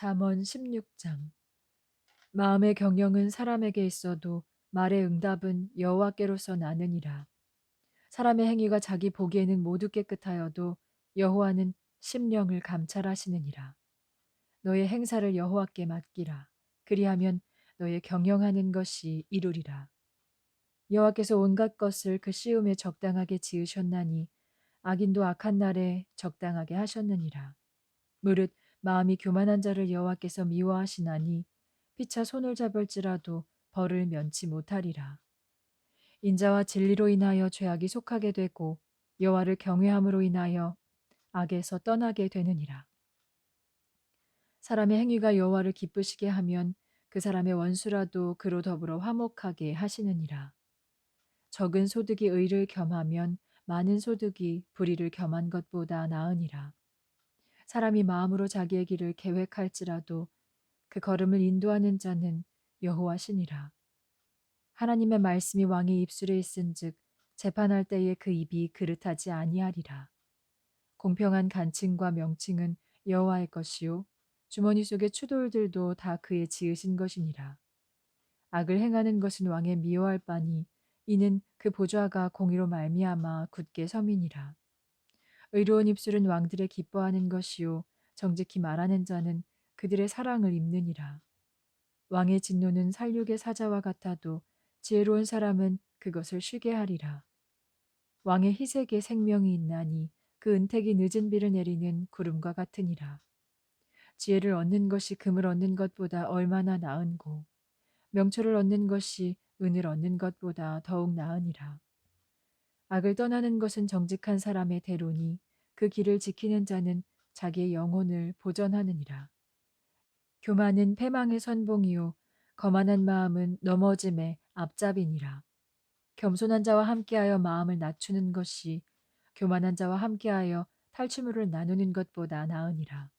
잠언 16장. 마음의 경영은 사람에게 있어도 말의 응답은 여호와께로서 나느니라. 사람의 행위가 자기 보기에는 모두 깨끗하여도 여호와는 심령을 감찰하시느니라. 너의 행사를 여호와께 맡기라. 그리하면 너의 경영하는 것이 이루리라. 여호와께서 온갖 것을 그 시음에 적당하게 지으셨나니 악인도 악한 날에 적당하게 하셨느니라. 무릇 마음이 교만한 자를 여호와께서 미워하시나니 피차 손을 잡을지라도 벌을 면치 못하리라. 인자와 진리로 인하여 죄악이 속하게 되고 여호와를 경외함으로 인하여 악에서 떠나게 되느니라. 사람의 행위가 여호와를 기쁘시게 하면 그 사람의 원수라도 그로 더불어 화목하게 하시느니라. 적은 소득이 의를 겸하면 많은 소득이 불의를 겸한 것보다 나으니라. 사람이 마음으로 자기의 길을 계획할지라도 그 걸음을 인도하는 자는 여호와시니라. 하나님의 말씀이 왕의 입술에 있은즉 재판할 때에 그 입이 그릇하지 아니하리라. 공평한 간칭과 명칭은 여호와의 것이요 주머니 속의 추돌들도 다 그의 지으신 것이니라. 악을 행하는 것은 왕의 미워할 바니 이는 그 보좌가 공의로 말미암아 굳게 섬이니라. 의로운 입술은 왕들의 기뻐하는 것이요 정직히 말하는 자는 그들의 사랑을 입느니라. 왕의 진노는 살육의 사자와 같아도 지혜로운 사람은 그것을 쉬게 하리라. 왕의 희색에 생명이 있나니 그 은택이 늦은 비를 내리는 구름과 같으니라. 지혜를 얻는 것이 금을 얻는 것보다 얼마나 나은고 명철을 얻는 것이 은을 얻는 것보다 더욱 나으니라. 악을 떠나는 것은 정직한 사람의 대로니 그 길을 지키는 자는 자기의 영혼을 보전하느니라. 교만은 패망의 선봉이요 거만한 마음은 넘어짐의 앞잡이니라. 겸손한 자와 함께하여 마음을 낮추는 것이 교만한 자와 함께하여 탈취물을 나누는 것보다 나으니라.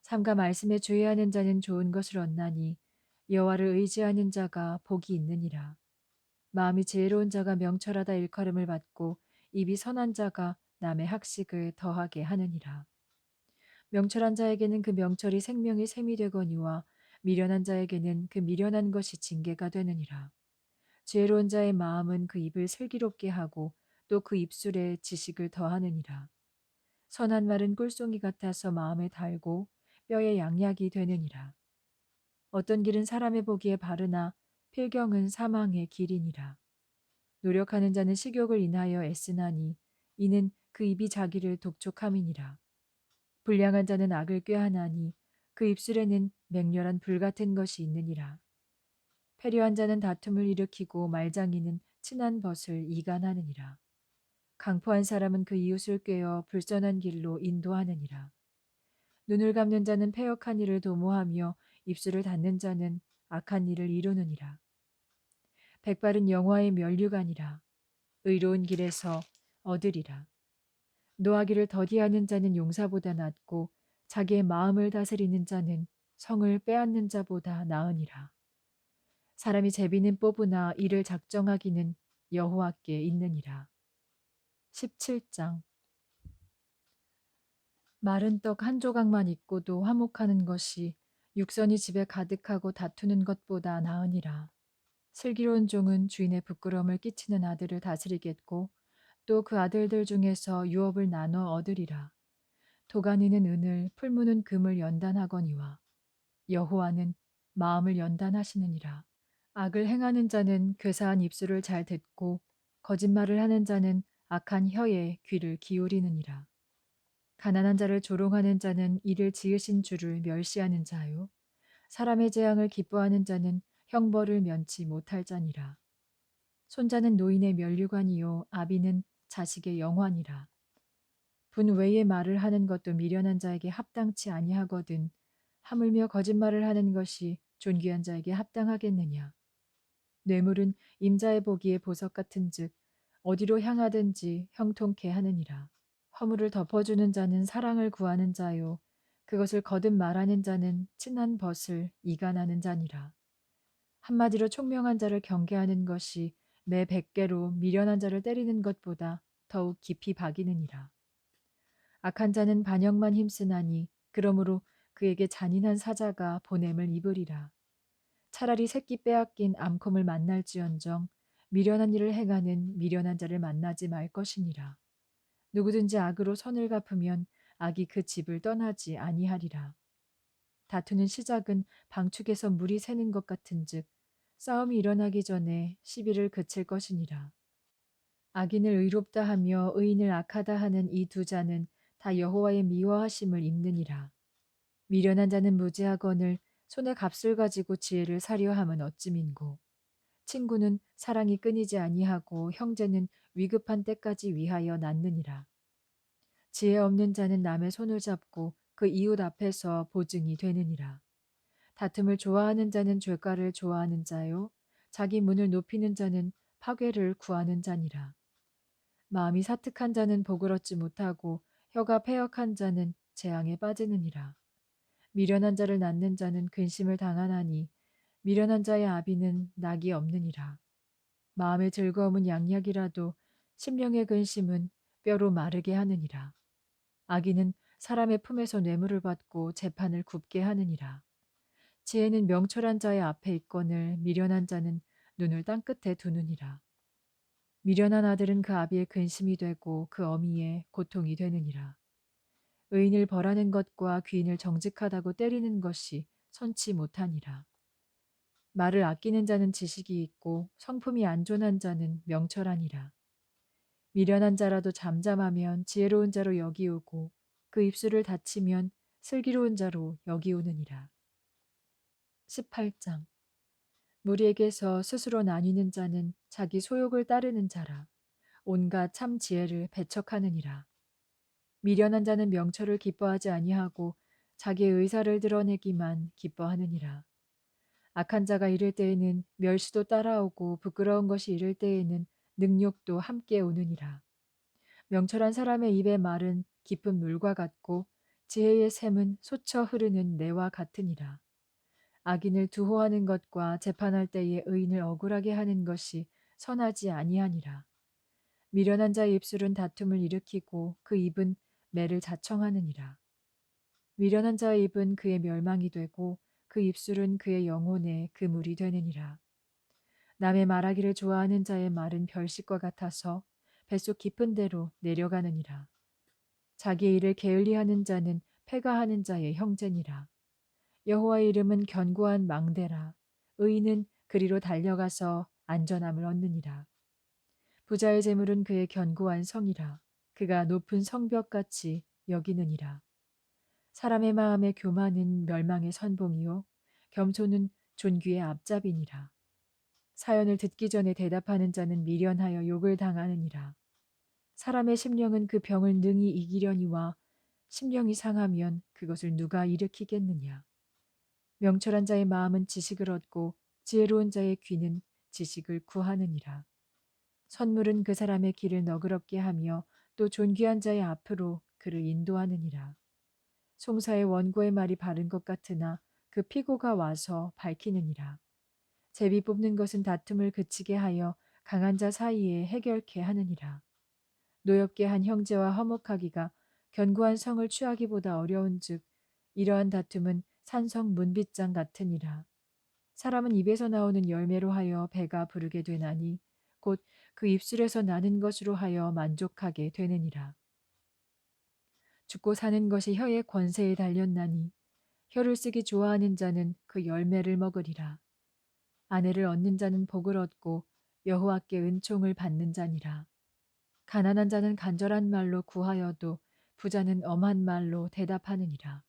삼가 말씀에 주의하는 자는 좋은 것을 얻나니 여호와를 의지하는 자가 복이 있느니라. 마음이 지혜로운 자가 명철하다 일컬음을 받고 입이 선한 자가 남의 학식을 더하게 하느니라. 명철한 자에게는 그 명철이 생명의 샘이 되거니와 미련한 자에게는 그 미련한 것이 징계가 되느니라. 지혜로운 자의 마음은 그 입을 슬기롭게 하고 또 그 입술에 지식을 더하느니라. 선한 말은 꿀송이 같아서 마음에 달고 뼈에 양약이 되느니라. 어떤 길은 사람의 보기에 바르나 필경은 사망의 길이니라. 노력하는 자는 식욕을 인하여 애쓰나니 이는 그 입이 자기를 독촉함이니라. 불량한 자는 악을 꾀하나니 그 입술에는 맹렬한 불 같은 것이 있느니라. 패류한 자는 다툼을 일으키고 말장이는 친한 벗을 이간하느니라. 강포한 사람은 그 이웃을 꾀어 불선한 길로 인도하느니라. 눈을 감는 자는 패역한 일을 도모하며 입술을 닫는 자는 악한 일을 이루느니라. 백발은 영화의 면류관이라. 의로운 길에서 얻으리라. 노하기를 더디하는 자는 용사보다 낫고 자기의 마음을 다스리는 자는 성을 빼앗는 자보다 나으니라. 사람이 제비는 뽑으나 이를 작정하기는 여호와께 있느니라. 17장. 마른 떡 한 조각만 있고도 화목하는 것이 육선이 집에 가득하고 다투는 것보다 나으니라. 슬기로운 종은 주인의 부끄러움을 끼치는 아들을 다스리겠고 또 그 아들들 중에서 유업을 나눠 얻으리라. 도가니는 은을 풀무는 금을 연단하거니와 여호와는 마음을 연단하시느니라. 악을 행하는 자는 괴사한 입술을 잘 듣고 거짓말을 하는 자는 악한 혀에 귀를 기울이느니라. 가난한 자를 조롱하는 자는 이를 지으신 주를 멸시하는 자요. 사람의 재앙을 기뻐하는 자는 형벌을 면치 못할 자니라. 손자는 노인의 면류관이요 아비는 자식의 영환이라. 분 외의 말을 하는 것도 미련한 자에게 합당치 아니하거든 하물며 거짓말을 하는 것이 존귀한 자에게 합당하겠느냐. 뇌물은 임자의 보기에 보석 같은즉 어디로 향하든지 형통케 하느니라. 허물을 덮어주는 자는 사랑을 구하는 자요 그것을 거듭 말하는 자는 친한 벗을 이간하는 자니라. 한마디로 총명한 자를 경계하는 것이 매 100개로 미련한 자를 때리는 것보다 더욱 깊이 박이느니라. 악한 자는 반역만 힘쓰나니 그러므로 그에게 잔인한 사자가 보냄을 입으리라. 차라리 새끼 빼앗긴 암컷을 만날지언정 미련한 일을 행하는 미련한 자를 만나지 말 것이니라. 누구든지 악으로 선을 갚으면 악이 그 집을 떠나지 아니하리라. 다투는 시작은 방축에서 물이 새는 것 같은즉 싸움이 일어나기 전에 시비를 그칠 것이니라. 악인을 의롭다 하며 의인을 악하다 하는 이 두 자는 다 여호와의 미워하심을 입느니라. 미련한 자는 무지하거늘 손에 값을 가지고 지혜를 사려 함은 어찌민고. 친구는 사랑이 끊이지 아니하고 형제는 위급한 때까지 위하여 낳느니라. 지혜 없는 자는 남의 손을 잡고 그 이웃 앞에서 보증이 되느니라. 다툼을 좋아하는 자는 죄가를 좋아하는 자요 자기 문을 높이는 자는 파괴를 구하는 자니라. 마음이 사특한 자는 복을 얻지 못하고 혀가 패역한 자는 재앙에 빠지느니라. 미련한 자를 낳는 자는 근심을 당하나니 미련한 자의 아비는 낙이 없느니라. 마음의 즐거움은 양약이라도 심령의 근심은 뼈로 마르게 하느니라. 악인은 사람의 품에서 뇌물을 받고 재판을 굽게 하느니라. 지혜는 명철한 자의 앞에 있거늘 미련한 자는 눈을 땅끝에 두느니라. 미련한 아들은 그 아비의 근심이 되고 그 어미의 고통이 되느니라. 의인을 벌하는 것과 귀인을 정직하다고 때리는 것이 선치 못하니라. 말을 아끼는 자는 지식이 있고 성품이 안전한 자는 명철하니라. 미련한 자라도 잠잠하면 지혜로운 자로 여기오고 그 입술을 닫히면 슬기로운 자로 여기오느니라. 18장 무리에게서 스스로 나뉘는 자는 자기 소욕을 따르는 자라. 온갖 참 지혜를 배척하느니라. 미련한 자는 명철을 기뻐하지 아니하고 자기의 의사를 드러내기만 기뻐하느니라. 악한 자가 이를 때에는 멸시도 따라오고 부끄러운 것이 이를 때에는 능욕도 함께 오느니라. 명철한 사람의 입의 말은 깊은 물과 같고 지혜의 샘은 솟쳐 흐르는 내와 같으니라. 악인을 두호하는 것과 재판할 때에 의인을 억울하게 하는 것이 선하지 아니하니라. 미련한 자의 입술은 다툼을 일으키고 그 입은 매를 자청하느니라. 미련한 자의 입은 그의 멸망이 되고 그 입술은 그의 영혼의 그물이 되느니라. 남의 말하기를 좋아하는 자의 말은 별식과 같아서 뱃속 깊은 데로 내려가느니라. 자기의 일을 게을리하는 자는 패가하는 자의 형제니라. 여호와의 이름은 견고한 망대라. 의인은 그리로 달려가서 안전함을 얻느니라. 부자의 재물은 그의 견고한 성이라. 그가 높은 성벽같이 여기느니라. 사람의 마음의 교만은 멸망의 선봉이요 겸손은 존귀의 앞잡이니라. 사연을 듣기 전에 대답하는 자는 미련하여 욕을 당하느니라. 사람의 심령은 그 병을 능히 이기려니와 심령이 상하면 그것을 누가 일으키겠느냐. 명철한 자의 마음은 지식을 얻고 지혜로운 자의 귀는 지식을 구하느니라. 선물은 그 사람의 길을 너그럽게 하며 또 존귀한 자의 앞으로 그를 인도하느니라. 송사의 원고의 말이 바른 것 같으나 그 피고가 와서 밝히느니라. 제비 뽑는 것은 다툼을 그치게 하여 강한 자 사이에 해결케 하느니라. 노엽게 한 형제와 화목하기가 견고한 성을 취하기보다 어려운즉 이러한 다툼은 산성 문빗장 같으니라. 사람은 입에서 나오는 열매로 하여 배가 부르게 되나니 곧 그 입술에서 나는 것으로 하여 만족하게 되느니라. 죽고 사는 것이 혀의 권세에 달렸나니 혀를 쓰기 좋아하는 자는 그 열매를 먹으리라. 아내를 얻는 자는 복을 얻고 여호와께 은총을 받는 자니라. 가난한 자는 간절한 말로 구하여도 부자는 엄한 말로 대답하느니라.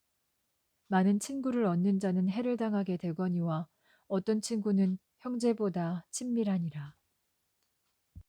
많은 친구를 얻는 자는 해를 당하게 되거니와 어떤 친구는 형제보다 친밀하니라.